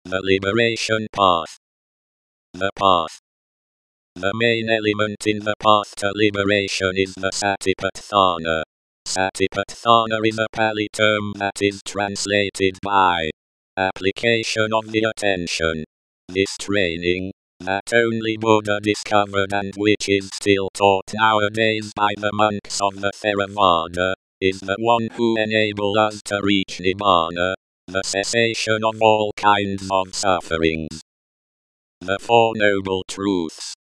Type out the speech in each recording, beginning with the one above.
The liberation path. The path. The main element in the path to liberation is the satipatthana. Satipatthana is a Pali term that is translated by application of the attention. This training, that only Buddha discovered and which is still taught nowadays by the monks of the Theravada, is the one who enables us to reach Nibbana, the cessation of all kinds of sufferings. The Four Noble Truths.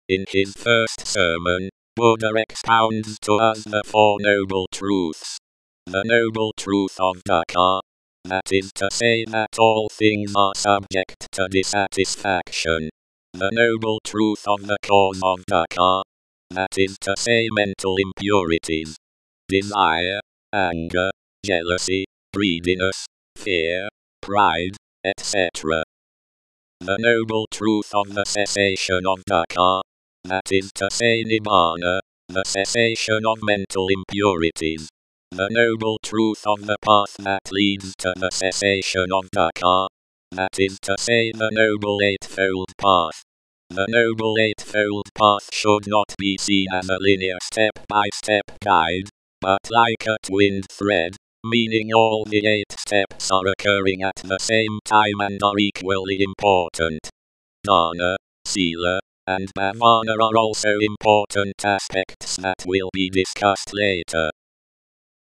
In his first sermon, Buddha expounds to us the Four Noble Truths. The Noble Truth of dukkha, that is to say that all things are subject to dissatisfaction. The Noble Truth of the cause of dukkha, that is to say mental impurities. Desire, anger, jealousy, greediness, fear, pride, etc. The Noble Truth of the cessation of dukkha, that is to say Nibbana, the cessation of mental impurities. The Noble Truth of the path that leads to the cessation of dukkha, that is to say the Noble Eightfold Path. The Noble Eightfold Path should not be seen as a linear step-by-step guide, but like a twinned thread, meaning all the 8 steps are occurring at the same time and are equally important. Dana, Sila, and Bhavana are also important aspects that will be discussed later.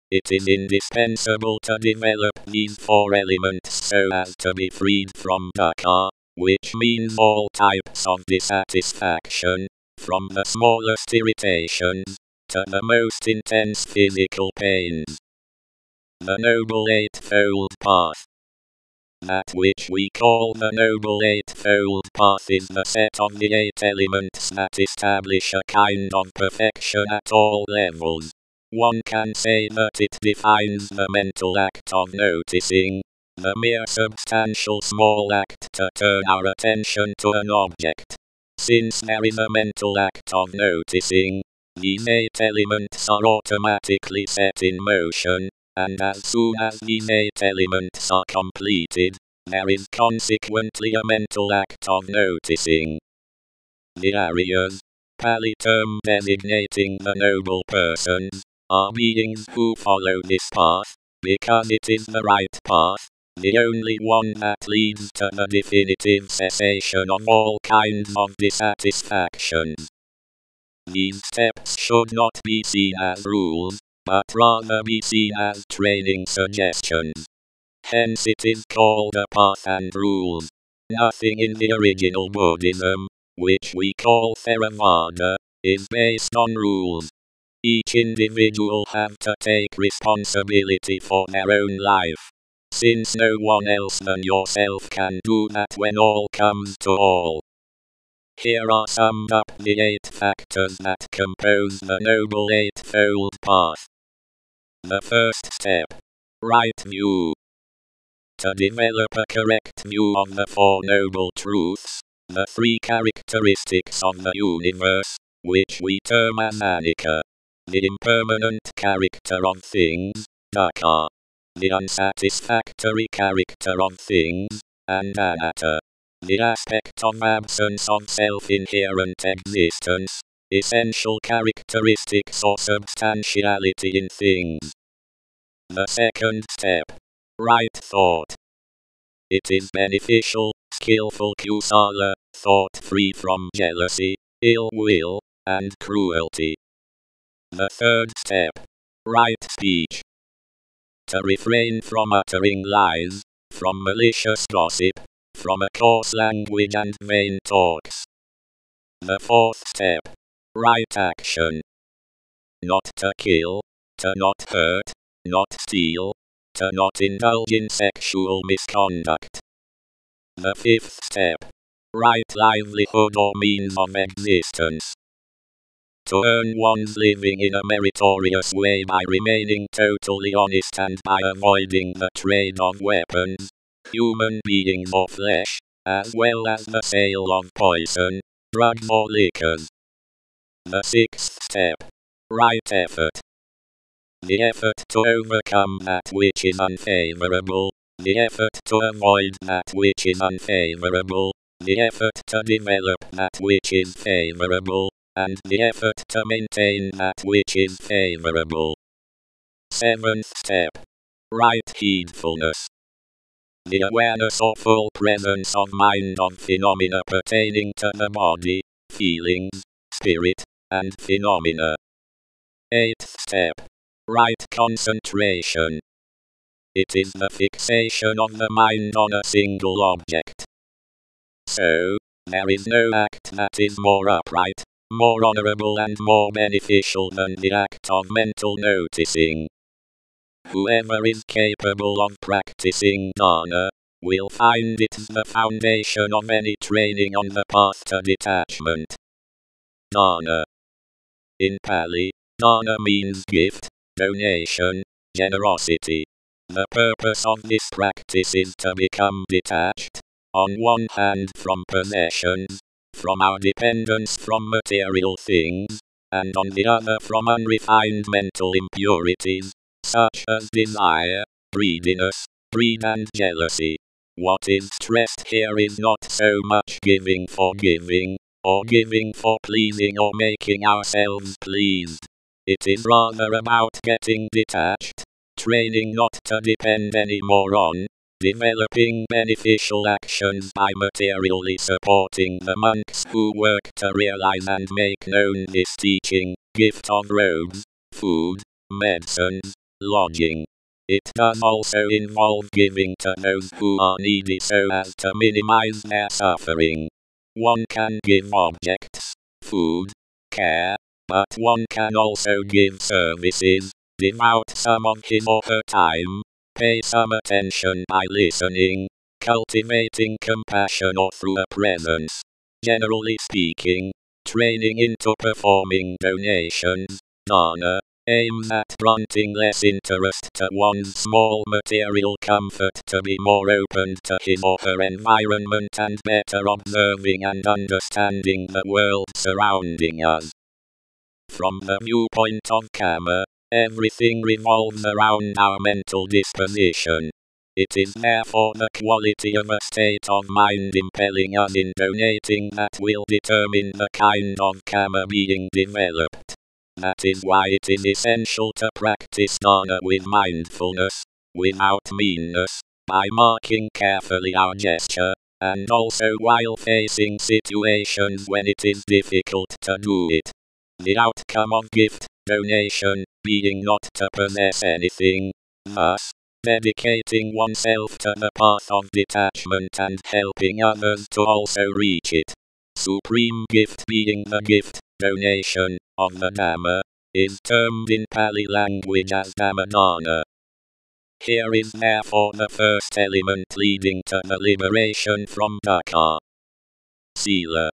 It is indispensable to develop these 4 elements so as to be freed from dukkha, which means all types of dissatisfaction, from the smallest irritations to the most intense physical pains. The Noble Eightfold Path. That which we call the Noble Eightfold Path is the set of the 8 elements that establish a kind of perfection at all levels. One can say that it defines the mental act of noticing, the mere substantial small act to turn our attention to an object. Since there is a mental act of noticing, these 8 elements are automatically set in motion, and as soon as these 8 elements are completed, there is consequently a mental act of noticing. The Aryas, Pali term designating the noble persons, are beings who follow this path, because it is the right path, the only one that leads to the definitive cessation of all kinds of dissatisfactions. These steps should not be seen as rules, but rather be seen as training suggestions. Hence it is called a path and rules. Nothing in the original Buddhism, which we call Theravada, is based on rules. Each individual have to take responsibility for their own life, since no one else than yourself can do that when all comes to all. Here are summed up the 8 factors that compose the Noble Eightfold Path. The first step. Right view. To develop a correct view of the Four Noble Truths, the 3 characteristics of the universe, which we term as anicca, the impermanent character of things, dukkha, the unsatisfactory character of things, and anatta, the aspect of absence of self-inherent existence, essential characteristics or substantiality in things. The second step. Right thought. It is beneficial, skillful kusala, thought free from jealousy, ill will, and cruelty. The third step. Right speech. To refrain from uttering lies, from malicious gossip, from a coarse language and vain talks. The fourth step. Right action. Not to kill, to not hurt, not steal, to not indulge in sexual misconduct. The fifth step. Right livelihood or means of existence. To earn one's living in a meritorious way by remaining totally honest and by avoiding the trade of weapons, human beings or flesh, as well as the sale of poison, drugs or liquors. The sixth step. Right effort. The effort to overcome that which is unfavorable, the effort to avoid that which is unfavorable, the effort to develop that which is favorable, and the effort to maintain that which is favorable. 7th step. Right heedfulness. The awareness or full presence of mind on phenomena pertaining to the body, feelings, spirit, and phenomena. 8th step. Right concentration. It is the fixation of the mind on a single object. So, there is no act that is more upright, more honorable and more beneficial than the act of mental noticing. Whoever is capable of practicing dana will find it the foundation of any training on the path to detachment. Dana. In Pali, dana means gift, donation, generosity. The purpose of this practice is to become detached, on one hand from possessions, from our dependence from material things, and on the other from unrefined mental impurities, such as desire, greediness, greed and jealousy. What is stressed here is not so much giving for giving, or giving for pleasing or making ourselves pleased. It is rather about getting detached, training not to depend anymore on, developing beneficial actions by materially supporting the monks who work to realize and make known this teaching, gift of robes, food, medicines, lodging. It does also involve giving to those who are needy so as to minimize their suffering. One can give objects, food, care, but one can also give services, devote some of his or her time, pay some attention by listening, cultivating compassion or through a presence. Generally speaking, training into performing donations, dana, aims at granting less interest to one's small material comfort to be more open to his or her environment and better observing and understanding the world surrounding us. From the viewpoint of karma, everything revolves around our mental disposition. It is therefore the quality of a state of mind impelling us in donating that will determine the kind of karma being developed. That is why it is essential to practice dana with mindfulness, without meanness, by marking carefully our gesture, and also while facing situations when it is difficult to do it. The outcome of gift, donation, being not to possess anything, thus, dedicating oneself to the path of detachment and helping others to also reach it. Supreme gift being the gift, donation, of the Dhamma, is termed in Pali language as Dhammadana. Here is therefore the first element leading to the liberation from dukkha. Sila.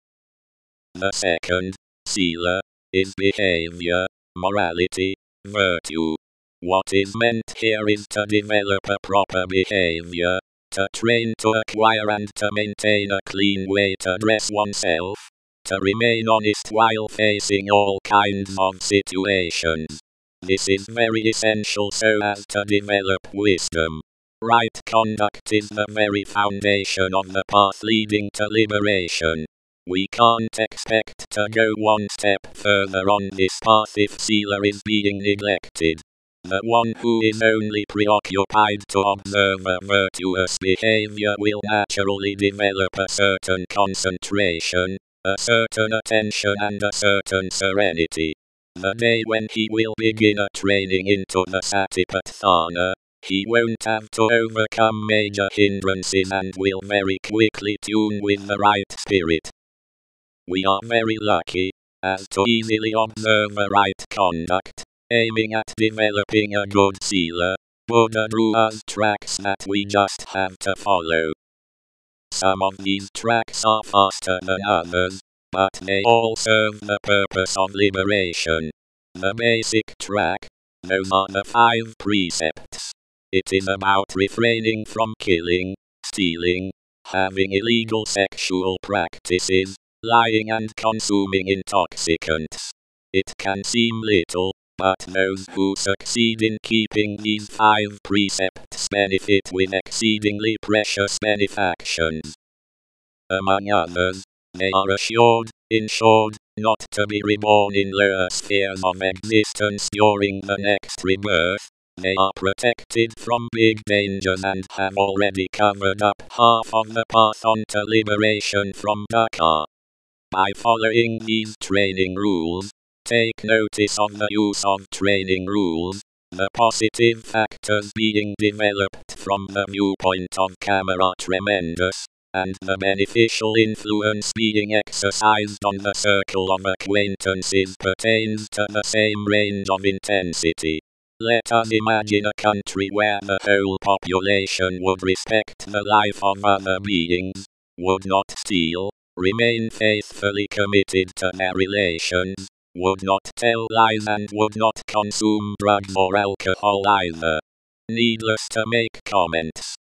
The second, sila, is behavior, morality, virtue. What is meant here is to develop a proper behavior, to train to acquire and to maintain a clean way to dress oneself, to remain honest while facing all kinds of situations. This is very essential so as to develop wisdom. Right conduct is the very foundation of the path leading to liberation. We can't expect to go one step further on this path if sila is being neglected. The one who is only preoccupied to observe a virtuous behavior will naturally develop a certain concentration, a certain attention and a certain serenity. The day when he will begin a training into the satipatthana, he won't have to overcome major hindrances and will very quickly tune with the right spirit. We are very lucky, as to easily observe a right conduct, aiming at developing a good sila. Buddha drew us tracks that we just have to follow. Some of these tracks are faster than others, but they all serve the purpose of liberation. The basic track, those are the 5 precepts. It is about refraining from killing, stealing, having illegal sexual practices, lying and consuming intoxicants. It can seem little, but those who succeed in keeping these 5 precepts benefit with exceedingly precious benefactions. Among others, they are assured, in short, not to be reborn in lower spheres of existence during the next rebirth. They are protected from big dangers and have already covered up half of the path onto liberation from dukkha. By following these training rules, take notice of the use of training rules, the positive factors being developed from the viewpoint of Kamara tremendous, and the beneficial influence being exercised on the circle of acquaintances pertains to the same range of intensity. Let us imagine a country where the whole population would respect the life of other beings, would not steal, remain faithfully committed to their relations, would not tell lies and would not consume drugs or alcohol either. Needless to make comments.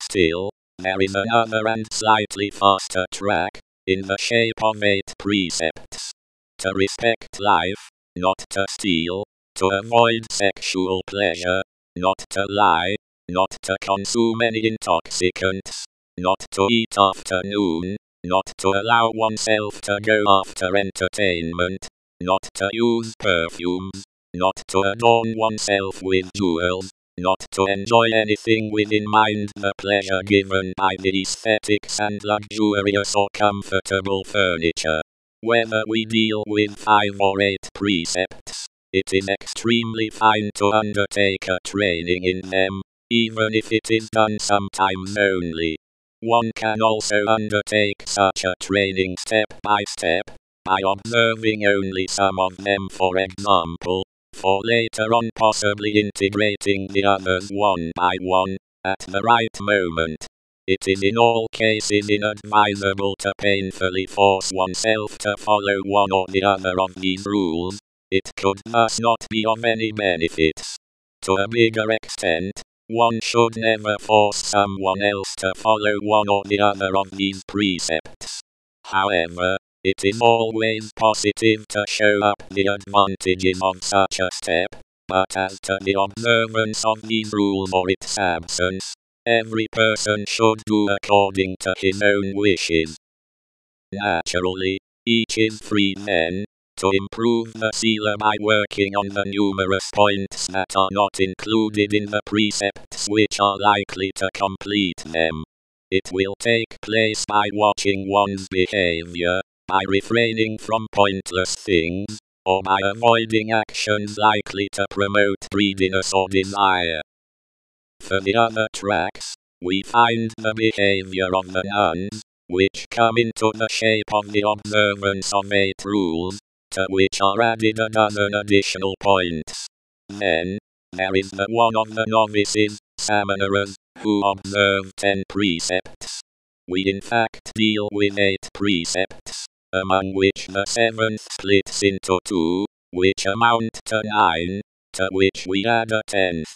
Still, there is another and slightly faster track, in the shape of 8 precepts. To respect life, not to steal, to avoid sexual pleasure, not to lie, not to consume any intoxicants, not to eat after noon, not to allow oneself to go after entertainment, not to use perfumes, not to adorn oneself with jewels, not to enjoy anything within mind the pleasure given by the aesthetics and luxurious or comfortable furniture. Whether we deal with 5 or 8 precepts, it is extremely fine to undertake a training in them, even if it is done sometimes only. One can also undertake such a training step by step, by observing only some of them for example, for later on possibly integrating the others one by one, at the right moment. It is in all cases inadvisable to painfully force oneself to follow one or the other of these rules. It could thus not be of any benefit. To a bigger extent, one should never force someone else to follow one or the other of these precepts. However, it is always positive to show up the advantages of such a step, but as to the observance of these rules or its absence, every person should do according to his own wishes. Naturally, each is free then to improve the sila by working on the numerous points that are not included in the precepts which are likely to complete them. It will take place by watching one's behavior, by refraining from pointless things, or by avoiding actions likely to promote greediness or desire. For the other tracks, we find the behavior of the nuns, which come into the shape of the observance of 8 rules, to which are added a dozen additional points. Then, there is the one of the novices, samanas, who observe 10 precepts. We in fact deal with 8 precepts, among which the 7th splits into 2, which amount to 9, to which we add a 10th.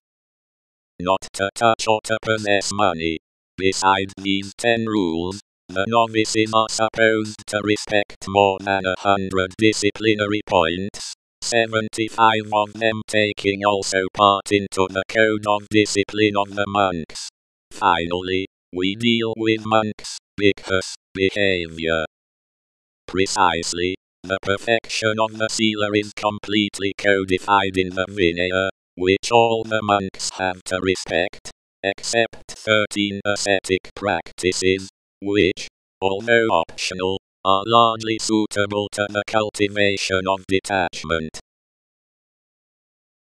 Not to touch or to possess money. Besides these 10 rules, the novices are supposed to respect more than 100 disciplinary points, 75 of them taking also part into the code of discipline of the monks. Finally, we deal with monks' bhikkhus behavior. Precisely, the perfection of the sila is completely codified in the Vinaya, which all the monks have to respect, except 13 ascetic practices, which, although optional, are largely suitable to the cultivation of detachment.